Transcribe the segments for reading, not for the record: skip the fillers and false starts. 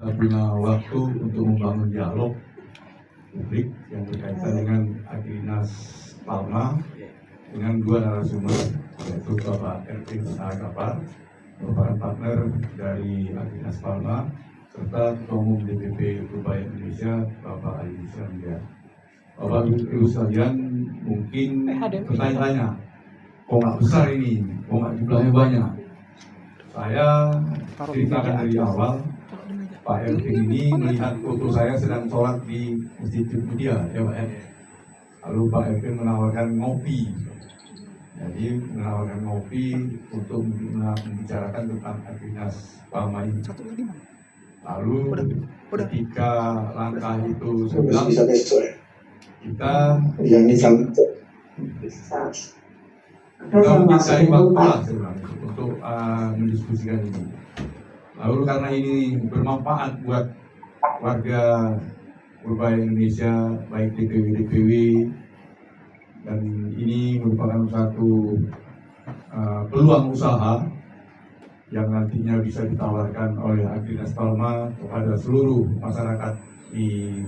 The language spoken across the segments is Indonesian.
punya waktu untuk membangun dialog publik yang berkaitan dengan Agrinas Palma dengan dua narasumber, yaitu Bapak Ervin Sahagapar, merupakan partner dari Agrinas Palma, serta Ketua Umum DPP Perubahan Indonesia, Bapak Ali Yusrandia. Bapak Ibu sekalian, mungkin bertanya-tanya, kok nggak besar ini, kok nggak jumlahnya banyak? Saya ceritakan dari awal, Pak Ervin ini melihat foto saya sedang sholat di Masjid Mutia, ya Pak. Lalu Pak Ervin menawarkan ngopi. Jadi menawarkan ngopi untuk membicarakan tentang Agrinas Palma ini. Lalu ketika langkah itu sedang, kita mencari waktu lah sebenarnya untuk mendiskusikan ini. Lalu karena ini bermanfaat buat warga Perubahan Indonesia, baik DPW, dan ini merupakan satu peluang usaha yang nantinya bisa ditawarkan oleh Agrinas Palma kepada seluruh masyarakat di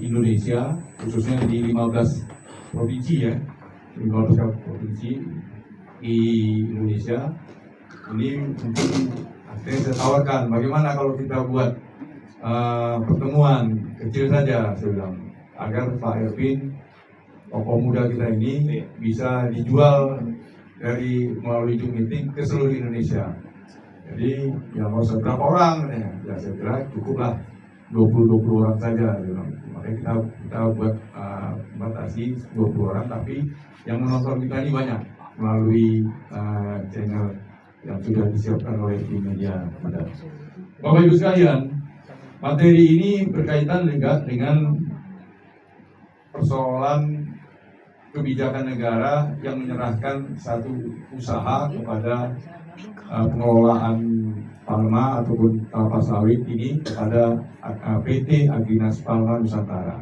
Indonesia, khususnya di 15 provinsi ya, 15 provinsi di Indonesia. Ini mungkin saya tawarkan, bagaimana kalau kita buat pertemuan kecil saja, saya bilang, agar Pak Ervin, tokoh muda kita ini bisa dijual melalui Zoom meeting ke seluruh Indonesia. Jadi ya mau seberapa orang ya saya kira cukuplah 20 orang saja. Makanya kita buat batasi 20 orang, tapi yang menonton kita ini banyak melalui channel yang sudah disiapkan oleh tim media. Bapak Ibu sekalian, materi ini berkaitan dengan persoalan kebijakan negara yang menyerahkan satu usaha kepada pengelolaan Palma ataupun kelapa sawit ini kepada PT Agrinas Palma Nusantara.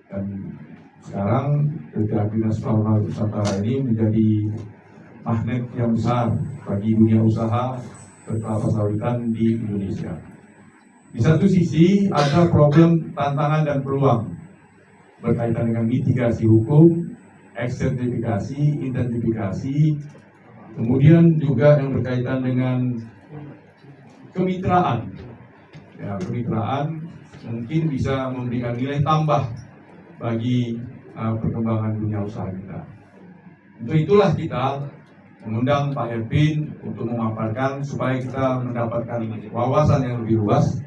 Dan sekarang PT Agrinas Palma Nusantara ini menjadi magnet yang besar bagi dunia usaha berkelapa sawitan di Indonesia. Di satu sisi ada problem, tantangan dan peluang berkaitan dengan mitigasi hukum, eksertifikasi, identifikasi, kemudian juga yang berkaitan dengan kemitraan. Ya, kemitraan mungkin bisa memberikan nilai tambah bagi perkembangan dunia usaha kita. Untuk itulah kita mengundang Pak Ervin untuk memaparkan supaya kita mendapatkan wawasan yang lebih luas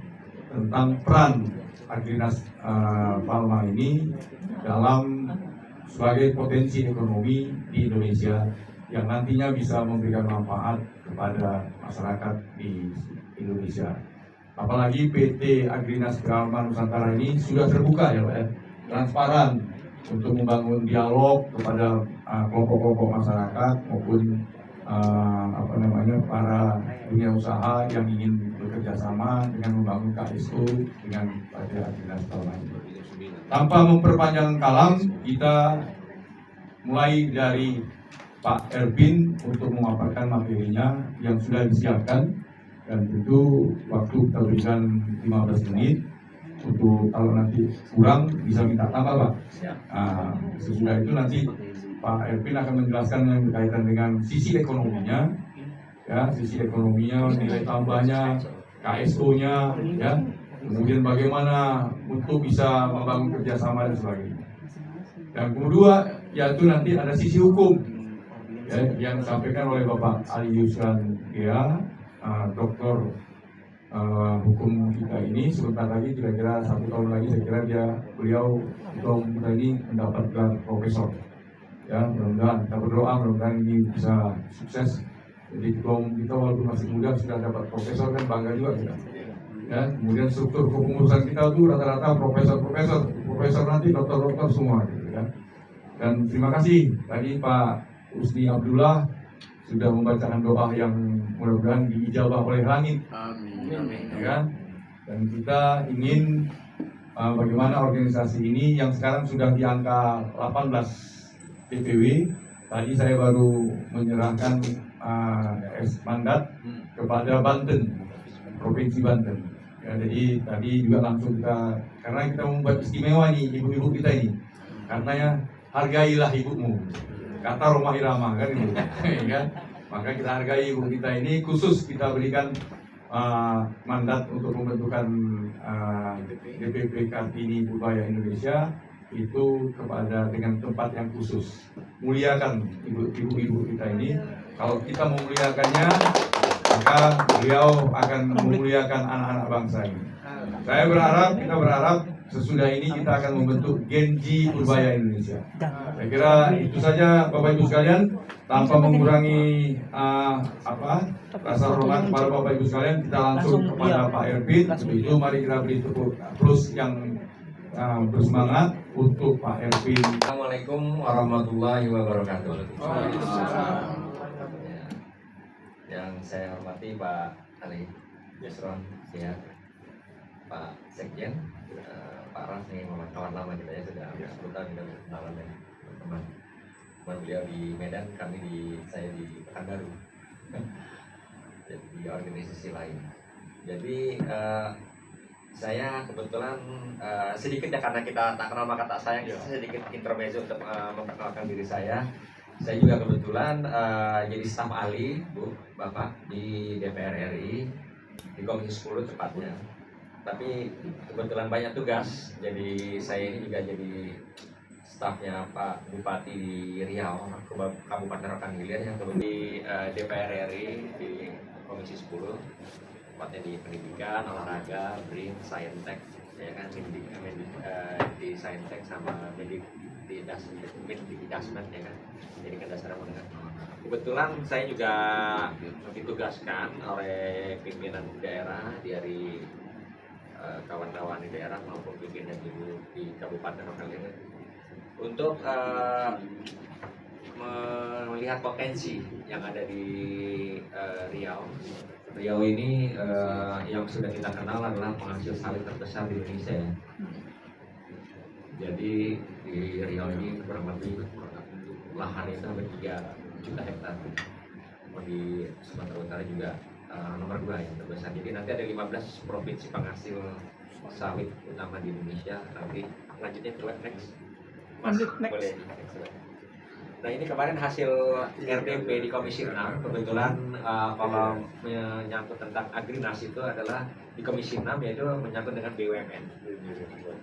tentang peran Agrinas Palma ini dalam sebagai potensi ekonomi di Indonesia yang nantinya bisa memberikan manfaat kepada masyarakat di Indonesia. Apalagi PT Agrinas Palma Nusantara ini sudah terbuka ya Pak, transparan untuk membangun dialog kepada kelompok-kelompok masyarakat maupun para dunia usaha yang ingin bekerja sama dengan membangun KSO dengan PT Agrinas Palma ini. Tanpa memperpanjang kalam, kita mulai dari Pak Ervin untuk memaparkan materinya yang sudah disiapkan, dan tentu waktu kita berikan 15 menit untuk kalau nanti kurang bisa minta tambah Pak. Sesudah itu nanti Pak Ervin akan menjelaskan yang berkaitan dengan sisi ekonominya, ya, sisi ekonominya, nilai tambahnya, KSO-nya, ya, kemudian bagaimana untuk bisa membangun kerjasama dan sebagainya. Dan kedua, yaitu nanti ada sisi hukum, ya, yang disampaikan oleh Bapak Ali Yusrandia, doktor hukum kita ini. Sebentar lagi, kira-kira 1 tahun lagi, saya kira beliau ini mendapat gelar profesor. Ya, mudah-mudahan kita berdoa, mudah-mudahan ini bisa sukses. Jadi kita walaupun masih muda sudah dapat profesor, kan bangga juga kita. Ya, kemudian struktur kepengurusan kita itu rata-rata profesor nanti dokter semua, gitu, ya. Dan terima kasih tadi Pak Usni Abdullah sudah membacakan doa yang mudah-mudahan diijabah oleh langit. Amin. Ya kan? Dan kita ingin bagaimana organisasi ini yang sekarang sudah di angka 18 DPW. Tadi saya baru menyerahkan mandat kepada Banten, Provinsi Banten. Ya, jadi tadi juga langsung karena kita membuat istimewa nih ibu-ibu kita ini, karena ya hargailah ibumu, kata Roma Irama kan itu, ya. Maka kita hargai ibu kita ini, khusus kita berikan mandat untuk pembentukan DPP Kartini Budaya Indonesia itu kepada dengan tempat yang khusus. Muliakan ibu-ibu kita ini. Kalau kita memuliakannya, maka beliau akan memuliakan anak-anak bangsa ini. Kita berharap sesudah ini kita akan membentuk Genji Purbaya Indonesia. Saya kira itu saja Bapak Ibu sekalian, tanpa mengurangi rasa hormat kepada Bapak Ibu sekalian, kita langsung kepada Pak Ervin. Untuk itu mari kita beri tepuk plus yang bersemangat untuk Pak Ervin. Assalamualaikum warahmatullahi wabarakatuh. Yang saya hormati Pak Ali Yusron, ya, Pak Sekjen, Pak Ras, ini memang kawan lama kita ya, sudah 10 tahun kita berkenalan ya, teman. Beliau di Medan, saya di Pekanbaru, jadi di organisasi lain. Jadi saya kebetulan sedikit ya, karena kita tak kenal maka tak sayang, saya sedikit intermezzo untuk memperkenalkan diri saya. Saya juga kebetulan jadi staf ahli, Bu, Bapak, di DPR RI, di Komisi 10 tepatnya. Tapi kebetulan banyak tugas, jadi saya ini juga jadi stafnya Pak Bupati di Riau, Kabupaten Rokan Hilir, yang kebetulan di DPR RI, di Komisi 10, tepatnya di pendidikan, olahraga, BRIN, Saintek, ya kan, di Saintek sama di Dasmen, ya kan, jadi dasar menengah. Kebetulan saya juga ditugaskan oleh pimpinan daerah dari kawan-kawan di daerah maupun pimpinan di Kabupaten Rokan Hilir untuk melihat potensi yang ada di Riau. Riau ini yang sudah kita kenal adalah penghasil sawit terbesar di Indonesia ya. Jadi di Riau ini kurang lebih lahan itu hampir 3 juta hektar. Di Sumatera Utara juga nomor 2 yang terbesar. Jadi nanti ada 15 provinsi penghasil sawit utama di Indonesia. Nanti lanjutnya ke next. Mas, boleh. Nah, ini kemarin hasil RDP di Komisi 6, kebetulan kalau menyangkut tentang Agrinas itu adalah di Komisi 6, yaitu menyangkut dengan BUMN.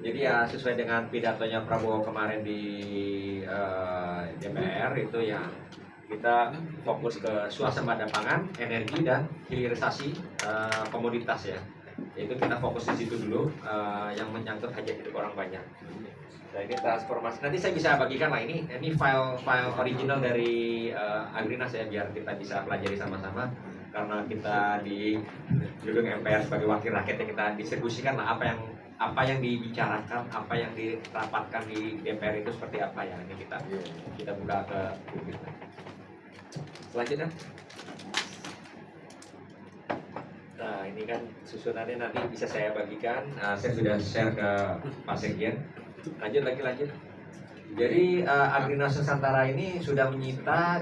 Jadi ya sesuai dengan pidatonya Prabowo kemarin di DPR itu ya, kita fokus ke swasembada pangan, energi, dan hilirisasi komoditas ya. Yaitu kita fokus di situ dulu, yang menyangkut hajat hidup orang banyak. Nah, ini transformasi. Nanti saya bisa bagikan lah, ini file original dari Agrinas ya, biar kita bisa pelajari sama-sama. Karena kita di gedung MPR sebagai wakil rakyat, kita distribusikan lah apa yang dibicarakan, apa yang dirapatkan di DPR itu seperti apa ya. Ini kita buka ke publik. Selanjutnya. Nah, ini kan susunannya nanti bisa saya bagikan. Saya sudah share ke Pak Sekjen. Lanjut. Jadi Agrinas Nusantara ini sudah menyita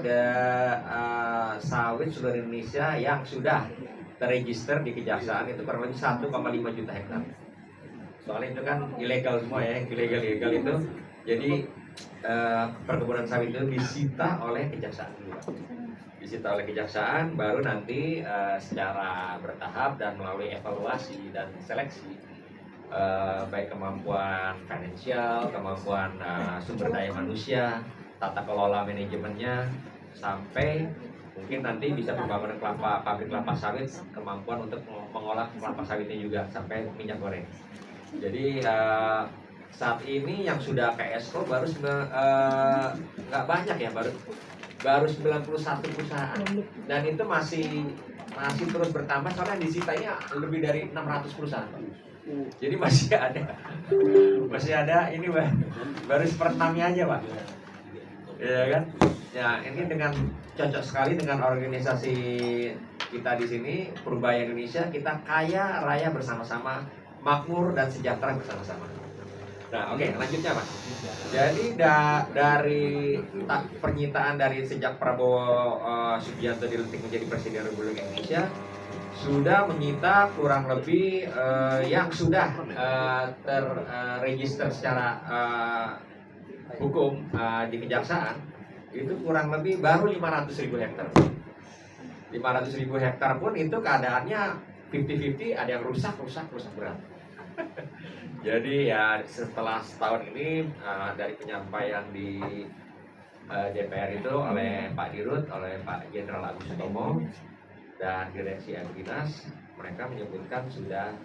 sawit seluruh Indonesia yang sudah terregister di kejaksaan itu kurang lebih 1,5 juta hektar. Soalnya itu kan ilegal semua ya, ilegal itu. Jadi perkebunan sawit itu disita oleh kejaksaan juga. Disita oleh kejaksaan, baru nanti secara bertahap dan melalui evaluasi dan seleksi, baik kemampuan finansial, kemampuan sumber daya manusia, tata kelola manajemennya, sampai mungkin nanti bisa pembangunan pabrik kelapa sawit, kemampuan untuk mengolah kelapa sawitnya juga sampai minyak goreng. Jadi saat ini yang sudah PSO baru nggak banyak ya, baru 91 perusahaan, dan itu masih terus bertambah, soalnya disitanya lebih dari 600 perusahaan. Jadi masih ada ini baru 1/6-nya aja Pak, ya kan? Ya, ini dengan cocok sekali dengan organisasi kita di sini Purbaya Indonesia. Kita kaya raya bersama-sama, makmur dan sejahtera bersama-sama. Nah, oke, lanjutnya Pak. Jadi dari pernyataan dari sejak Prabowo Subianto dilantik menjadi Presiden Republik Indonesia sudah menyita kurang lebih yang sudah terregister secara hukum di kejaksaan itu kurang lebih baru 500.000 hektar. 500.000 hektar pun itu keadaannya 50-50, ada yang rusak berat. Jadi ya setelah setahun ini dari penyampaian di DPR itu oleh Pak Dirut, oleh Pak Jenderal Agus Sutomo dan Direksi Dinas, mereka menyebutkan sudah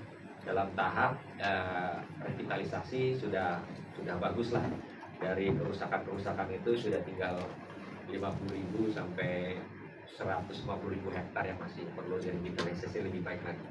dalam tahap revitalisasi sudah bagus lah. Dari kerusakan itu sudah tinggal 50.000 sampai 150.000 hektar yang masih perlu direvitalisasi lebih baik lagi.